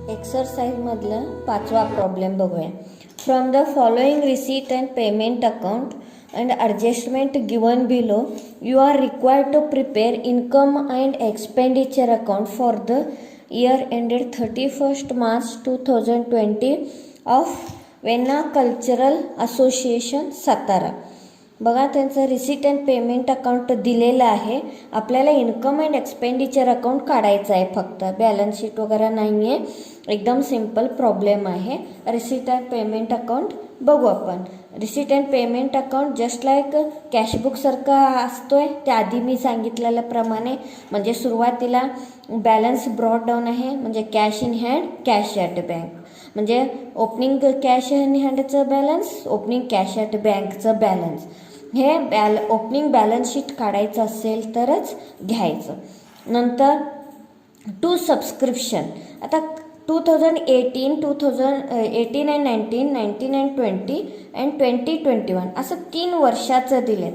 Exercise मधला 5वा problem बघूया. From the following receipt and payment account and adjustment given below, you are required to prepare income and expenditure account for the year ended 31st March 2020 of Venna Cultural Association Satara. बघा, त्यांचं receipt and payment account दिलेलं आहे. आपल्याला income and expenditure account काढायचं आहे, फक्त balance sheet वगैरे नाही आहे. एकदम सिम्पल प्रॉब्लेम आहे. रिसीट अँड पेमेंट अकाउंट बघू आपण. Receipt and payment account just like कॅशबुकसारखा असतोय, त्याआधी मी सांगितलेल्याप्रमाणे. म्हणजे सुरुवातीला बॅलन्स ब्रॉड डाऊन आहे, म्हणजे cash in hand, cash at bank. म्हणजे ओपनिंग कॅश इन हँडचं बॅलन्स, ओपनिंग कॅश ॲट बँकचं बॅलन्स. हे ओपनिंग बॅलन्स शीट काढायचं असेल तरच घ्यायचं. नंतर टू सबस्क्रिप्शन. आता 2018 अँड 19 अँड 20 अँड 2021 असं 3 वर्षाचं दिलेत.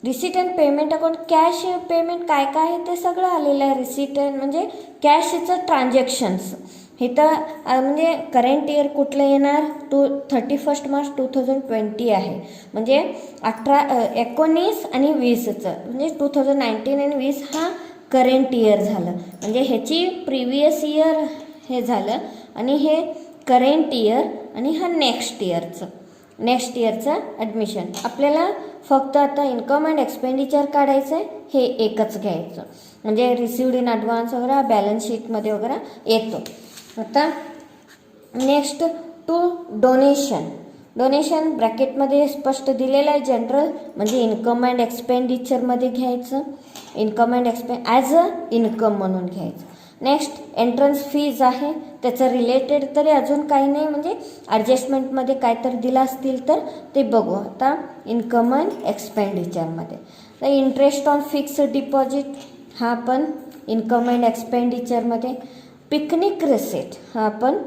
Receipt and payment account cash payment काय काय आहे ते सगळं आलेलं आहे. रिसीट म्हणजे कॅशचं ट्रान्झॅक्शन्स. इथं म्हणजे करंट इयर कुठलं येणार, 31 मार्च 2020 आहे. म्हणजे 19 आणि 20चं म्हणजे 2019 आणि 20 हा करंट इयर झालं. म्हणजे ह्याची प्रिव्हियस इयर हे झालं आणि हे करंट इयर आणि हा नेक्स्ट इयरचं ॲडमिशन. आपल्याला फक्त आता इन्कम अँड एक्सपेंडिचर काढायचं आहे, हे एकच घ्यायचं. म्हणजे रिसिव्ड इन ॲडव्हान्स वगैरे बॅलन्स शीटमध्ये वगैरे येतो. आता नेक्स्ट टू डोनेशन ब्रॅकेटमध्ये स्पष्ट दिलेलं आहे. जनरल म्हणजे इन्कम अँड एक्सपेंडिचरमध्ये घ्यायचं, income and as a income म्हणून घ्यायचं. नेक्स्ट एंट्रन्स फीज आहे, त्याचं रिलेटेड तरी अजून काही नाही, म्हणजे ॲडजस्टमेंटमध्ये काय तर दिलं असतील तर ते बघू. आता इन्कम अँड एक्सपेंडिचरमध्ये तर इंटरेस्ट ऑन फिक्स्ड डिपॉझिट हा पण इन्कम अँड एक्सपेंडिचरमध्ये. पिकनिक रिसीट हा पण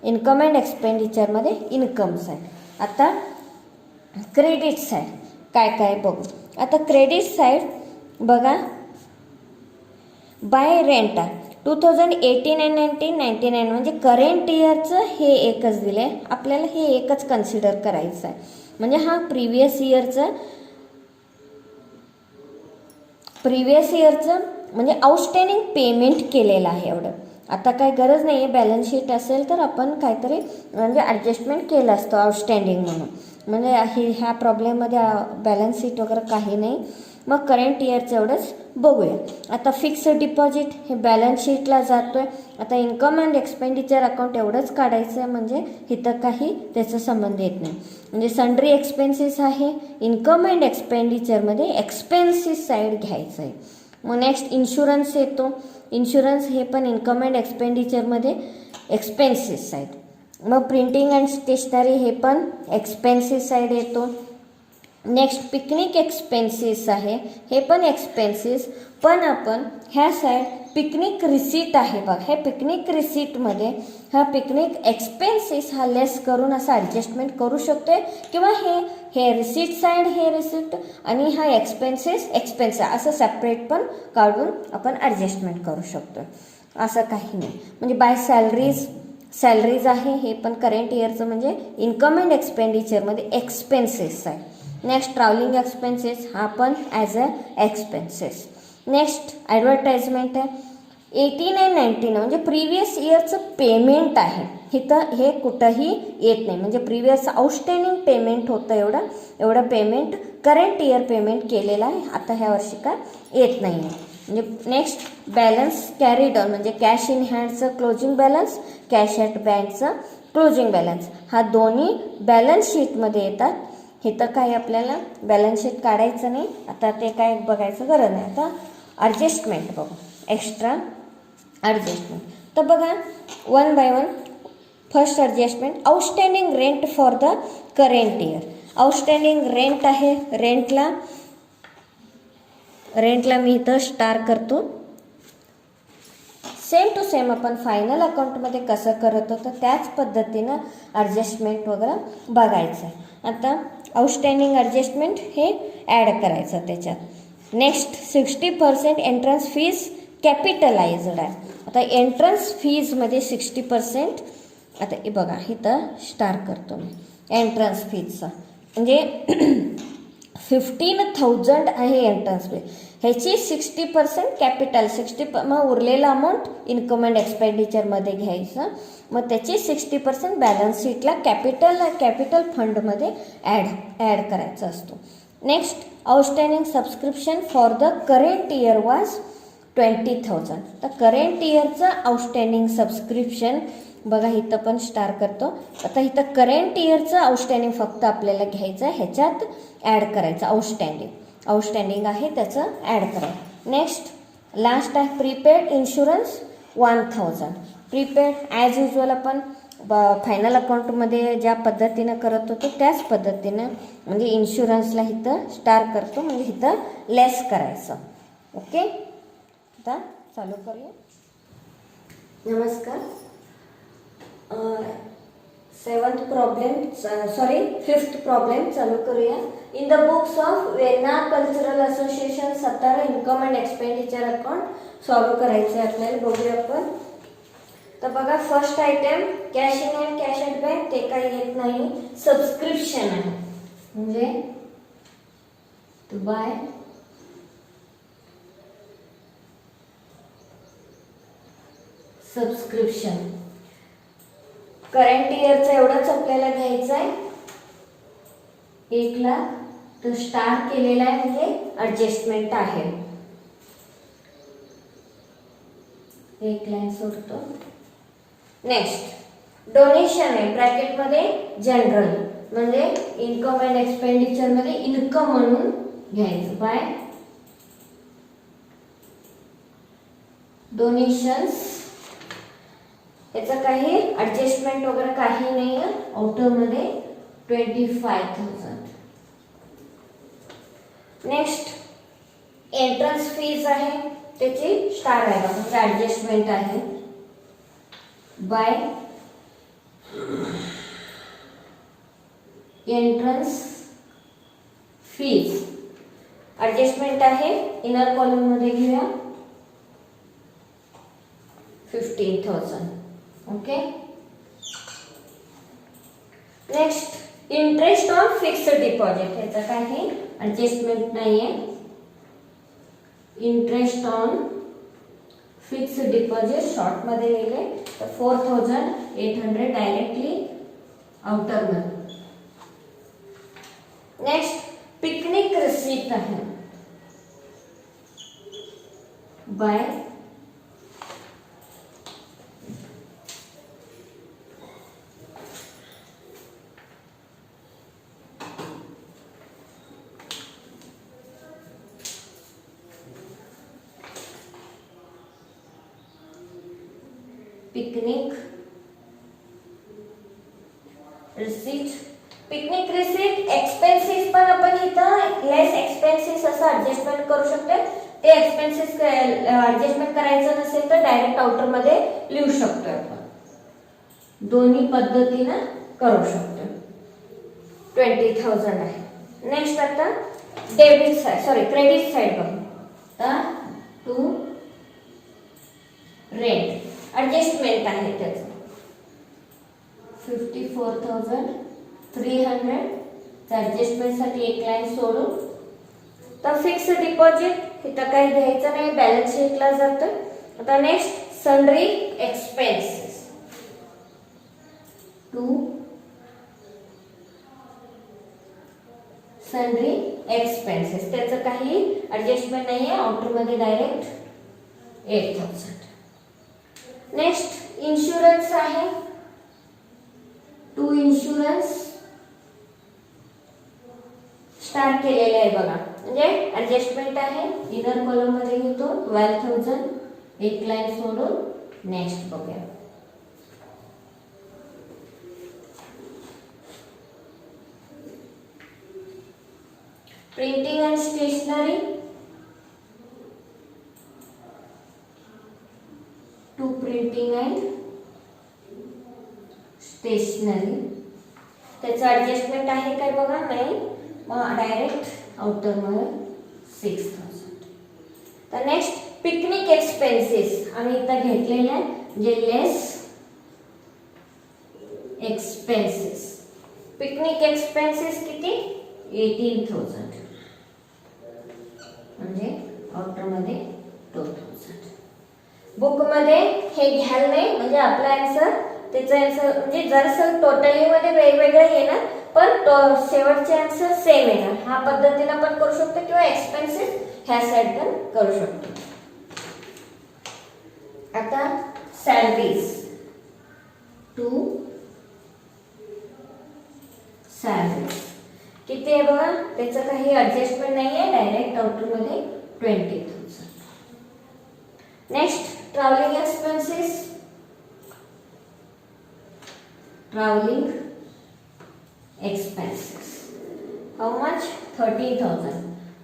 इन्कम अँड एक्सपेंडिचरमध्ये इन्कम साईड. आता क्रेडिट साईड काय काय बघू. आता क्रेडिट साईड बघा, बाय रेंट 2018 अँड 1999 म्हणजे करंट इयरचं हे एकच दिलं आहे. आपल्याला हे एकच कन्सिडर करायचं आहे. म्हणजे हा प्रिव्हियस इयरचं म्हणजे आउटस्टँडिंग पेमेंट केलेलं आहे एवढं. आता काय गरज नाही आहे, बॅलन्स शीट असेल तर आपण काहीतरी म्हणजे ॲडजस्टमेंट केलं असतं आउटस्टँडिंग म्हणून. म्हणजे ह्या प्रॉब्लेममध्ये बॅलन्स शीट वगैरे काही नाही. मग करंट इयरचं एवढंच बघूया. आता फिक्स्ड डिपॉझिट हे बॅलन्स शीटला जातो आहे. आता इन्कम अँड एक्सपेंडिचर अकाउंट एवढंच काढायचं आहे, म्हणजे इथं काही त्याचा संबंध येत नाही. म्हणजे सन्ड्री एक्सपेन्सेस आहे, इन्कम अँड एक्सपेंडिचरमध्ये एक्सपेन्सेस साईड घ्यायचं आहे. मग नेक्स्ट इन्शुरन्स येतो. इन्शुरन्स हे पण इन्कम अँड एक्सपेंडिचरमध्ये एक्सपेन्सेस साईड. मग प्रिंटिंग अँड स्टेशनरी हे पण एक्सपेन्सेस साईड येतो. नेक्स्ट पिकनिक एक्सपेन्सेस आहे, हे पण एक्सपेन्सेस. पण आपण ह्या साईड पिकनिक रिसीट आहे बघ, हे पिकनिक रिसीटमध्ये हा पिकनिक एक्सपेन्सेस हा लेस करून असं ॲडजस्टमेंट करू शकतोय. किंवा हे रिसीट साईड हे रिसीट आणि हा एक्सपेन्स असं सेपरेट पण काढून आपण ॲडजस्टमेंट करू शकतो. असं काही नाही. म्हणजे बाय सॅलरीज आहे, हे पण करंट इयरचं म्हणजे इन्कम अँड एक्सपेंडिचरमध्ये एक्सपेन्सेस आहे. नेक्स्ट ट्रॅव्हलिंग एक्सपेन्सेस हा पण as a expenses. Next advertisement आहे. 18 अँड 19 म्हणजे प्रिव्हियस इयरचं पेमेंट आहे, इथं हे कुठंही येत नाही. म्हणजे प्रिव्हियस आउटस्टँडिंग पेमेंट होतं एवढं पेमेंट करंट इयर पेमेंट केलेलं आहे. आता ह्या वर्षी काय येत नाही आहे. म्हणजे नेक्स्ट बॅलन्स कॅरीड ऑन म्हणजे कॅश इन हँडचं क्लोजिंग बॅलन्स, कॅश ॲट बँकचं क्लोजिंग बॅलन्स हा दोन्ही बॅलन्स शीटमध्ये येतात. हे तर काही आपल्याला बॅलन्स शीट काढायचं नाही, आता ते काय बघायचं गरज नाही. आता ॲडजस्टमेंट बघू, एक्स्ट्रा ॲडजस्टमेंट. तर बघा 1 by 1. First adjustment outstanding rent for the current year. Outstanding rent आहे, रेंटला मी इथं स्टार करतो. सेम टू सेम आपण फायनल अकाउंटमध्ये कसं करत होतं त्याच पद्धतीनं ॲडजस्टमेंट वगैरे बघायचं आहे. आता आउटस्टँडिंग ॲडजस्टमेंट हे ॲड करायचं त्याच्यात. नेक्स्ट 60% एंट्रन्स फीज कॅपिटलाइज्ड आहे. आता एंट्रन्स फीजमध्ये 60%, आता हे बघा इथं स्टार करतो मी एंट्रन्स फीजचा, म्हणजे 15,000 आहे एंट्रन्स फी, ह्याची 60% कॅपिटल, 60 मग उरलेला अमाऊंट इन्कम अँड एक्सपेंडिचरमध्ये घ्यायचं, मग त्याची 60% बॅलन्स शीटला कॅपिटल फंडमध्ये ॲड करायचा असतो. Next outstanding subscription for the current year was 20,000. तर करेंट इयरचं आउटस्टँडिंग सबस्क्रिप्शन बघा इथं पण स्टार करतो. आता इथं करेंट इयरचं आउटस्टँडिंग फक्त आपल्याला घ्यायचं आहे, ह्याच्यात ॲड करायचं आउटस्टँडिंग आहे त्याचं ॲड करायचं. नेक्स्ट लास्ट आहे prepaid insurance 1,000. Prepaid as usual आपण फायनल अकाउंटमध्ये ज्या पद्धतीनं करत होतो त्याच पद्धतीनं, म्हणजे इन्शुरन्सला इथं स्टार करतो, म्हणजे इथं लेस करायचं. ओके, आता चालू करूया. नमस्कार. 5th प्रॉब्लेम चालू करूया. In the books of vena cultural association Satara income and expenditure account solve करायचं आहे आपल्याला. बघूया आपण. तर बघा first item cash in hand cash at bank, ते काही येत नाही. सबस्क्रिप्शन आहे, म्हणजे टू बाय सबस्क्रिप्शन. करंट इयरचं एवढंच आपल्याला घ्यायचं आहे, 1,00,000. तर स्टार केलेला आहे म्हणजे ॲडजस्टमेंट आहे, एक लाईन सोडतो. नेक्स्ट डोनेशन आहे ब्रॅकेटमध्ये जनरल, म्हणजे इन्कम अँड एक्सपेंडिचरमध्ये इन्कम म्हणून घ्यायचं बाय डोनेशन्स. याचं काही ॲडजस्टमेंट वगैरे काही नाही आहे. आउटरमध्ये 25,000. नेक्स्ट एंट्रन्स फीज आहे, त्याची स्टार आहे म्हणजे ॲडजस्टमेंट आहे बाय एंट्रन्स फीज. ॲडजस्टमेंट आहे, इनर कॉलममध्ये घेऊया 15,000. Okay. Next interest on fixed deposit, ह्याचा काही ॲडजस्टमेंट नाही आहे. इंटरेस्ट ऑन फिक्स्ड डिपॉझिट शॉर्टमध्ये लिहिले तर 4,800 डायरेक्टली आउटरमध्ये. नेक्स्ट पिकनिक रिसीट आहे by picnic receipt. Picnic receipt expenses पण आपण इथं लेस एक्सपेन्सेस असं ॲडजस्टमेंट करू शकतो. ते एक्सपेन्सेस ॲडजस्टमेंट करायचं नसेल तर डायरेक्ट आउटरमध्ये लिहू शकतो आपण, दोन्ही पद्धतीनं करू शकतो. 20,000 आहे. नेक्स्ट आता क्रेडिट साइड बघू. तर टू रेंट ॲडजस्टमेंट आहे त्याचं 54,300. ॲडजस्टमेंटसाठी एक लाईन सोडून. तर फिक्स डिपॉझिट इथं काही घ्यायचं नाही, बॅलन्स शीटला जातं. आता next sundry expenses to sundry expenses, त्याचं काही ॲडजस्टमेंट नाही आहे, आउटरमध्ये डायरेक्ट 8,000. नेक्स्ट इन्शुरन्स आहे, टू इन्शुरन्स स्टार्ट केलेले आहे बघा, म्हणजे ॲडजस्टमेंट आहे. इनर कॉलम मध्ये घेतो 12,000, एक लाईन सोडून. नेक्स्ट बघूया. Printing and stationery to printing and stationery, त्याचं ॲडजस्टमेंट आहे काय बघा, नाही. मग डायरेक्ट आउटरमध्ये 6,000. तर नेक्स्ट पिकनिक एक्सपेन्सेस आम्ही इथं घेतलेले आहे, म्हणजे लेस एक्सपेन्सेस. पिकनिक एक्सपेन्सेस किती? 18,000, म्हणजे आउटरमध्ये 2,000. बुकमध्ये हे घ्याल नाही, म्हणजे आपला आन्सर त्याचा आन्सर म्हणजे जरासं टोटलीमध्ये वेगवेगळं येणार, पण शेवटचे आन्सर सेम येणार. हा पद्धतीने पण करू शकतो किंवा एक्सपेन्सेस ह्या साइड पण करू शकतो. आता सॅलरीज, टू सॅलरीज किती आहे बघा, त्याचं काही ऍडजस्टमेंट नाही आहे, डायरेक्ट आउटरमध्ये 20,000. Next travelling expenses, travelling expenses how much? 30,000.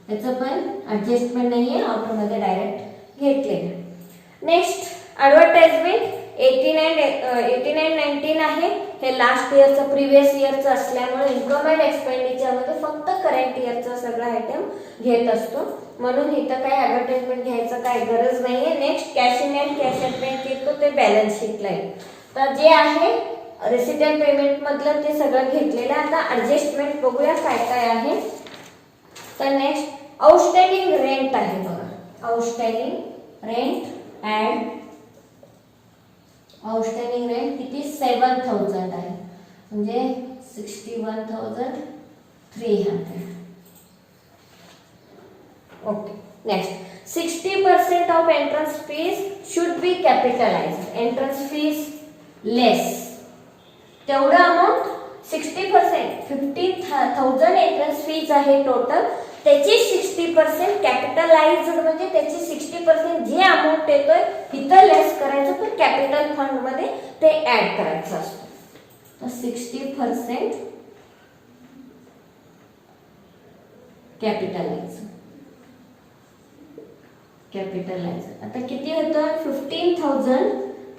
त्याचं पण ऍडजस्टमेंट नाही आहे, आउटरमध्ये डायरेक्ट घेतलेलं. नेक्स्ट ॲडव्हर्टाइजमेंट 89-19 आहे. हे लास्ट इयरचं प्रिव्हियस इयरचं असल्यामुळे इन्कम अँड एक्सपेंडिचरमध्ये फक्त करंट इयरचा सगळा आयटम घेत असतो, म्हणून इथं काही ॲडव्हर्टाइजमेंट घ्यायचं काही गरज नाही आहे. Next cash in and cash out bank येतो, ते बॅलन्स शीटला आहे. तर जे आहे रेसिडेंट पेमेंट मधलं ते सगळं घेतलेलं आहे. आता ऍडजस्टमेंट बघूया काय काय आहे. तर नेक्स्ट आउटस्टँडिंग रेंट आहे बघा, outstanding rent add outstanding rent किती? 7,000 आहे, म्हणजे 61,300. Okay. Next 60% of entrance fees should be capitalised. Entrance fees less, तेवढं अमाऊंट 60%, 15,000 एंट्रन्स फीज आहे टोटल, त्याची 60% कॅपिटलाइज्ड, म्हणजे त्याची 60% जे अमाऊंट येतोय इथं लेस करायचं, पण कॅपिटल फंड मध्ये ते ऍड करायचं असतं. तर 60% कॅपिटलाइज्ड. आता किती होतं? 15,000,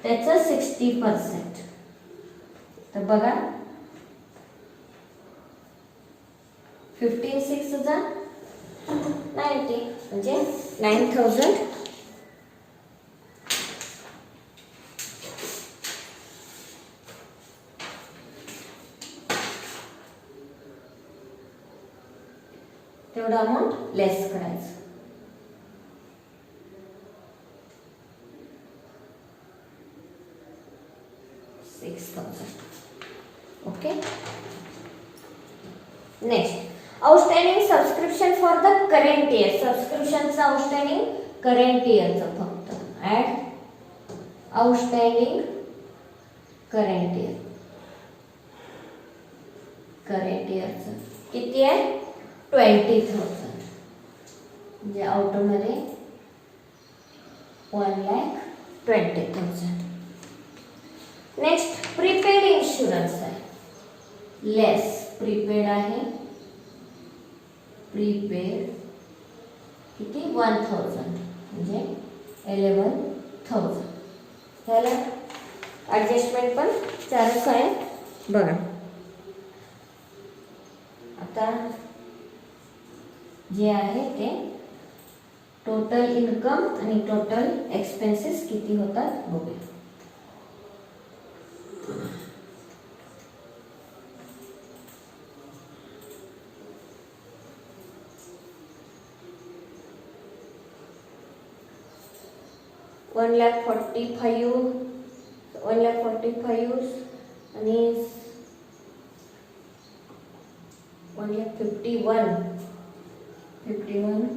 त्याचं 60%. तर बघा 15 6 90, म्हणजे 9,000. तेवढं अमाऊंट लेस करायचं. Okay. Next outstanding subscription for the current year. सबस्क्रिप्शनचं आउटस्टँडिंग करंट इयरचं फक्त ऍड आउटस्टँडिंग करंट इयरचं किती आहे? 20,000, म्हणजे आउटरमध्ये 1,20,000. नेक्स्ट प्रीपेड इन्शुरन्स आहे, लेस. प्रीपेड आहे, प्रीपेड किती? 1,000, म्हणजे 11,000. ह्याला ॲडजस्टमेंट पण 400 आहे बघा. आता जे आहे ते टोटल इन्कम आणि टोटल एक्सपेन्सेस किती होतात बघूया. वन लाख 1,45,000 आणि 1,51,000.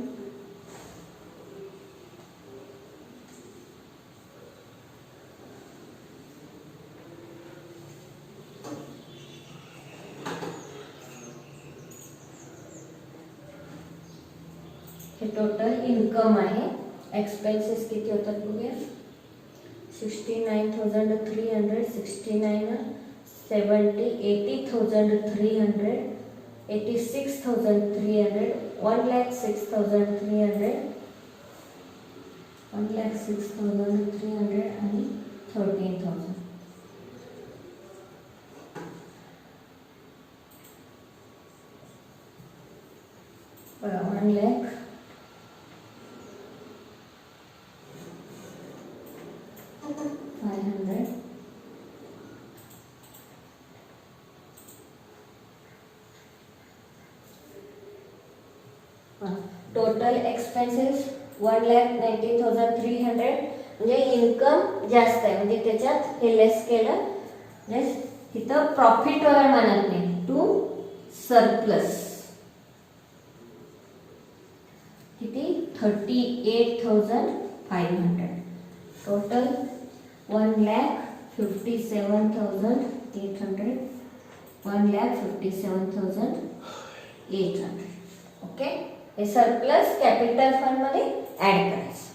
हे टोटल इन्कम आहे. एक्सपेन्सेस किती होतात बघूया. 69,300, 69, 70, 80,300, 86,300, 1,06,300, 1,06,300 आणि 13,000. बघा 1,00,000 500. Total expenses 1,19,300. म्हणजे इन्कम जास्त आहे म्हणजे त्याच्यात हे लेस केलं. इथं प्रॉफिट वगैरे म्हणत नाही, टू सरप्लस किती 38,500. टोटल 1,57,800. 1,57,800. ओके, हे सरप्लस कॅपिटल फंड मध्ये ऍड करायचं.